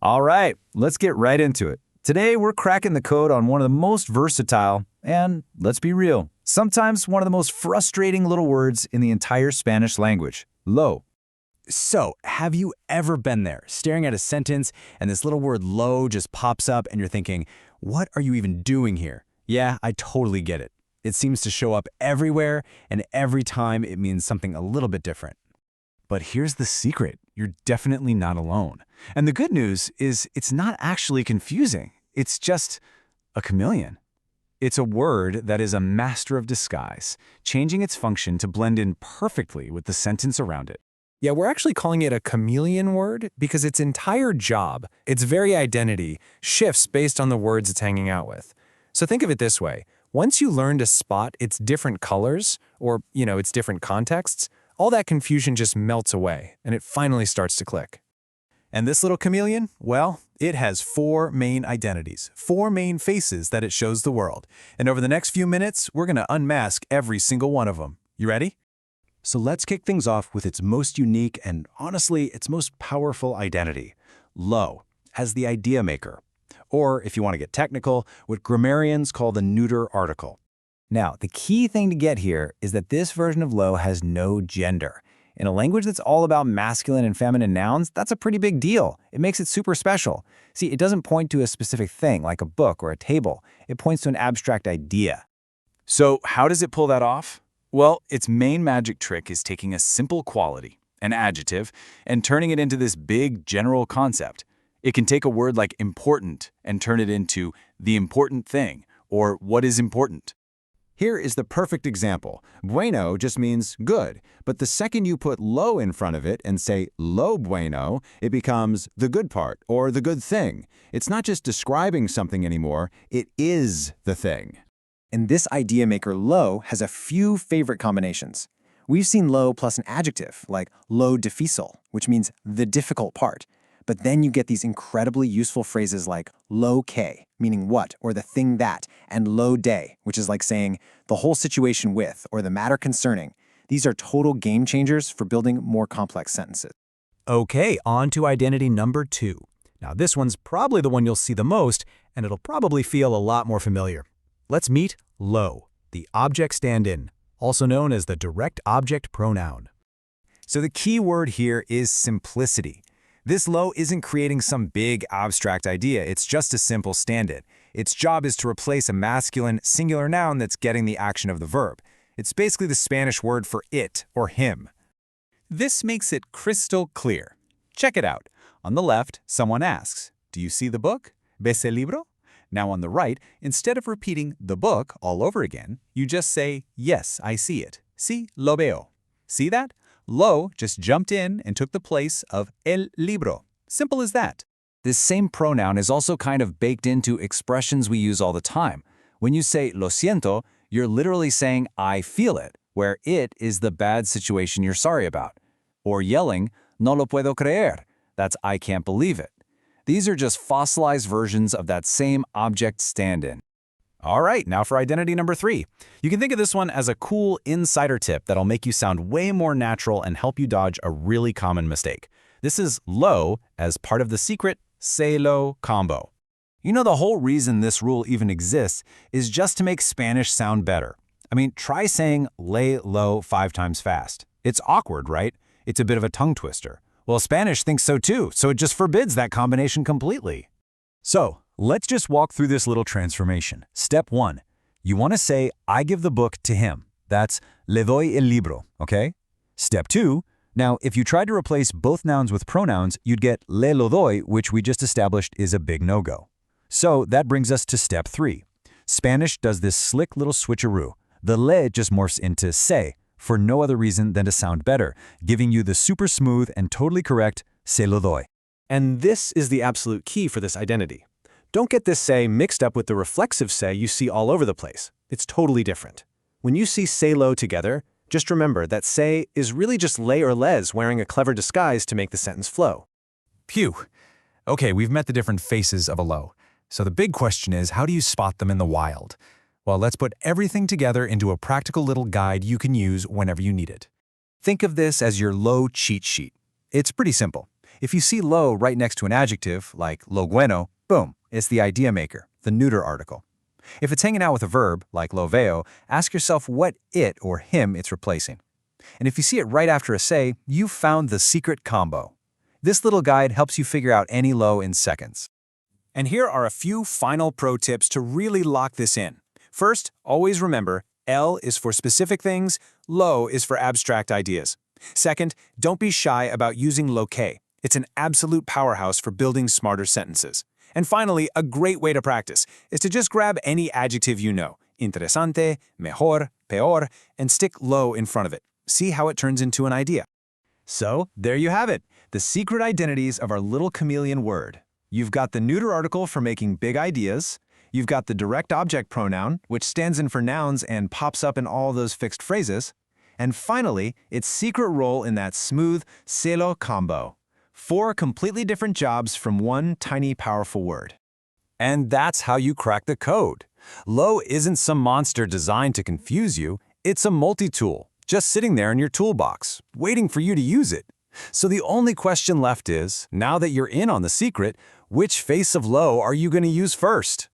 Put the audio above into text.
All right, let's get right into it. Today, we're cracking the code on one of the most versatile and, let's be real, sometimes one of the most frustrating little words in the entire Spanish language, lo. So, have you ever been there, staring at a sentence, and this little word lo just pops up and you're thinking, what are you even doing here? Yeah, I totally get it. It seems to show up everywhere, and every time it means something a little bit different. But here's the secret. You're definitely not alone. And the good news is it's not actually confusing. It's just a chameleon. It's a word that is a master of disguise, changing its function to blend in perfectly with the sentence around it. Yeah, we're actually calling it a chameleon word because its entire job, its very identity, shifts based on the words it's hanging out with. So think of it this way. Once you learn to spot its different colors, or, its different contexts, all that confusion just melts away, and it finally starts to click. And this little chameleon, well, it has 4 main identities, 4 main faces that it shows the world. And over the next few minutes, we're going to unmask every single one of them. You ready? So let's kick things off with its most unique and, honestly, its most powerful identity, lo, as the idea maker. Or, if you want to get technical, what grammarians call the neuter article. Now, the key thing to get here is that this version of lo has no gender. In a language that's all about masculine and feminine nouns, that's a pretty big deal. It makes it super special. See, it doesn't point to a specific thing, like a book or a table. It points to an abstract idea. So how does it pull that off? Well, its main magic trick is taking a simple quality, an adjective, and turning it into this big general concept. It can take a word like important and turn it into the important thing, or what is important. Here is the perfect example. Bueno just means good, but the second you put lo in front of it and say lo bueno, it becomes the good part or the good thing. It's not just describing something anymore, it is the thing. And this idea maker lo has a few favorite combinations. We've seen lo plus an adjective, like lo difícil, which means the difficult part. But then you get these incredibly useful phrases like lo que, meaning what, or the thing that, and lo de, which is like saying the whole situation with, or the matter concerning. These are total game changers for building more complex sentences. Okay, on to identity number 2. Now this one's probably the one you'll see the most, and it'll probably feel a lot more familiar. Let's meet lo, the object stand-in, also known as the direct object pronoun. So the key word here is simplicity. This lo isn't creating some big abstract idea, it's just a simple stand-in. Its job is to replace a masculine singular noun that's getting the action of the verb. It's basically the Spanish word for it or him. This makes it crystal clear. Check it out. On the left, someone asks, "Do you see the book? ¿Ves el libro?" Now on the right, instead of repeating the book all over again, you just say, "Yes, I see it. Sí, lo veo." See that? Lo just jumped in and took the place of el libro. Simple as that. This same pronoun is also kind of baked into expressions we use all the time. When you say lo siento, you're literally saying I feel it, where it is the bad situation you're sorry about. Or yelling, no lo puedo creer, that's I can't believe it. These are just fossilized versions of that same object stand-in. All right, now for identity number 3. You can think of this one as a cool insider tip that'll make you sound way more natural and help you dodge a really common mistake. This is lo as part of the secret say-lo combo. You know, the whole reason this rule even exists is just to make Spanish sound better. I mean, try saying lay low 5 times fast. It's awkward, right? It's a bit of a tongue twister. Well, Spanish thinks so too, so it just forbids that combination completely. So, let's just walk through this little transformation. Step 1. You want to say, I give the book to him. That's le doy el libro, okay? Step 2. Now, if you tried to replace both nouns with pronouns, you'd get le lo doy, which we just established is a big no-go. So that brings us to step 3. Spanish does this slick little switcheroo. The le just morphs into se, for no other reason than to sound better, giving you the super smooth and totally correct se lo doy. And this is the absolute key for this identity. Don't get this say mixed up with the reflexive say you see all over the place. It's totally different. When you see say lo together, just remember that say is really just lay or les wearing a clever disguise to make the sentence flow. Phew. Okay, we've met the different faces of a lo. So the big question is, how do you spot them in the wild? Well, let's put everything together into a practical little guide you can use whenever you need it. Think of this as your lo cheat sheet. It's pretty simple. If you see lo right next to an adjective, like lo bueno, boom, it's the idea maker, the neuter article. If it's hanging out with a verb, like lo veo, ask yourself what it or him it's replacing. And if you see it right after a say, you've found the secret combo. This little guide helps you figure out any lo in seconds. And here are a few final pro tips to really lock this in. First, always remember, L is for specific things, lo is for abstract ideas. Second, don't be shy about using lo que. It's an absolute powerhouse for building smarter sentences. And finally, a great way to practice is to just grab any adjective you know, interesante, mejor, peor, and stick lo in front of it. See how it turns into an idea. So, there you have it, the secret identities of our little chameleon word. You've got the neuter article for making big ideas. You've got the direct object pronoun, which stands in for nouns and pops up in all those fixed phrases. And finally, its secret role in that smooth se-lo combo. 4 completely different jobs from one tiny, powerful word. And that's how you crack the code. Lo isn't some monster designed to confuse you. It's a multi-tool, just sitting there in your toolbox, waiting for you to use it. So the only question left is, now that you're in on the secret, which face of lo are you going to use first?